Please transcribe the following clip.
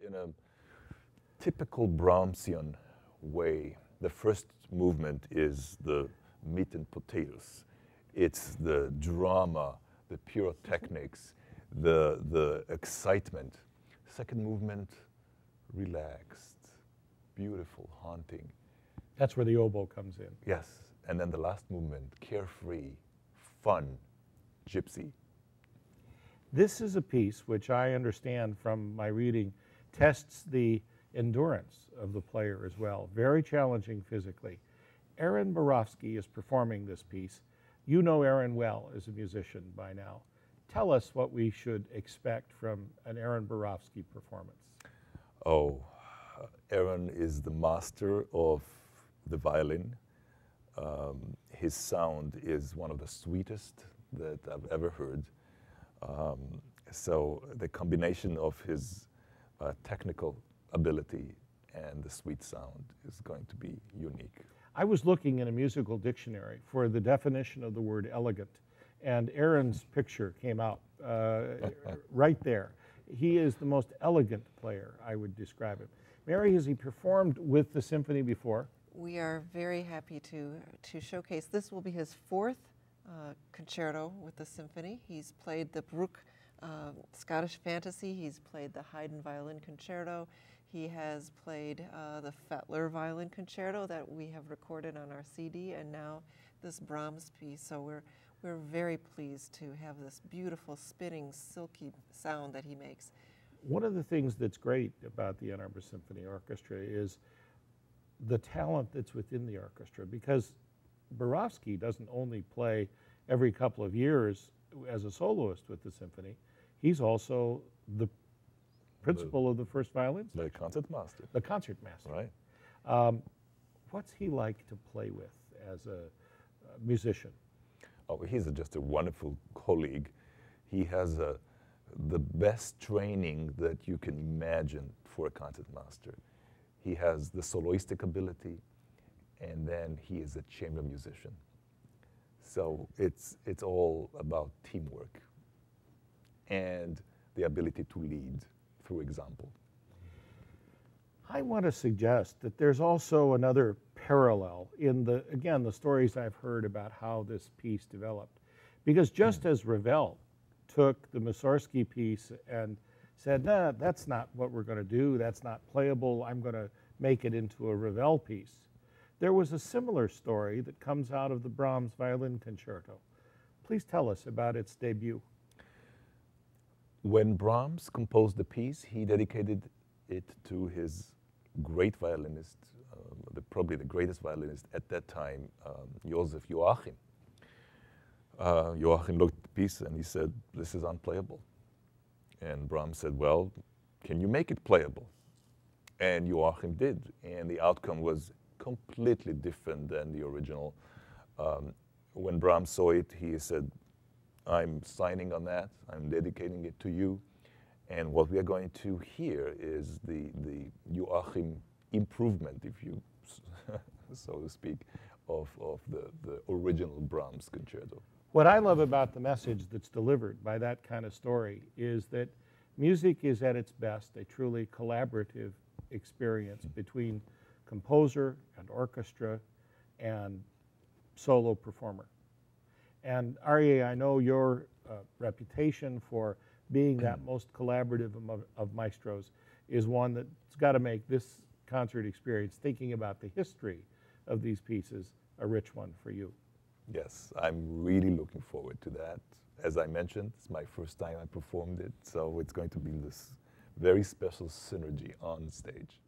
in a typical Brahmsian way. The first movement is the meat and potatoes. It's the drama, the pyrotechnics, the excitement. Second movement, relaxed, beautiful, haunting. That's where the oboe comes in. Yes, and then the last movement, carefree, fun, gypsy. This is a piece which I understand from my reading tests the endurance of the player as well. Very challenging physically. Aaron Borofsky is performing this piece. You know Aaron well as a musician by now. Tell us what we should expect from an Aaron Borofsky performance. Oh, Aaron is the master of the violin. His sound is one of the sweetest that I've ever heard. So the combination of his technical ability and the sweet sound is going to be unique. I was looking in a musical dictionary for the definition of the word elegant, and Aaron's picture came out right there. He is the most elegant player, I would describe him. Mary, has he performed with the symphony before? We are very happy to showcase. This will be his fourth concerto with the symphony. He's played the Bruch Scottish Fantasy. He's played the Haydn Violin Concerto. He has played the Fettler Violin Concerto that we have recorded on our CD, and now this Brahms piece. So we're very pleased to have this beautiful, spinning, silky sound that he makes. One of the things that's great about the Ann Arbor Symphony Orchestra is the talent that's within the orchestra, because Borofsky doesn't only play every couple of years as a soloist with the symphony, he's also the principal of the first violin section. The concert master. The concert master. Right. What's he like to play with as a musician? Oh, he's just a wonderful colleague. He has the best training that you can imagine for a concert master. He has the soloistic ability, and then he is a chamber musician. So it's all about teamwork and the ability to lead through example. I want to suggest that there's also another parallel in the stories I've heard about how this piece developed. Because just as Ravel took the Mussorgsky piece and said, nah, that's not what we're going to do, that's not playable, I'm going to make it into a Ravel piece. There was a similar story that comes out of the Brahms Violin Concerto. Please tell us about its debut. When Brahms composed the piece, he dedicated it to his great violinist, probably the greatest violinist at that time, Joseph Joachim. Joachim looked at the piece and he said, this is unplayable. And Brahms said, well, can you make it playable? And Joachim did, and the outcome was completely different than the original. When Brahms saw it, he said, I'm signing on that, I'm dedicating it to you. And what we are going to hear is the Joachim improvement, if you so to speak, of the original Brahms concerto. What I love about the message that's delivered by that kind of story is that music is at its best a truly collaborative experience between composer and orchestra and solo performer. And Arie, I know your reputation for being that most collaborative of maestros is one that's got to make this concert experience, thinking about the history of these pieces, a rich one for you. Yes, I'm really looking forward to that. As I mentioned, it's my first time I performed it, so it's going to be this very special synergy on stage.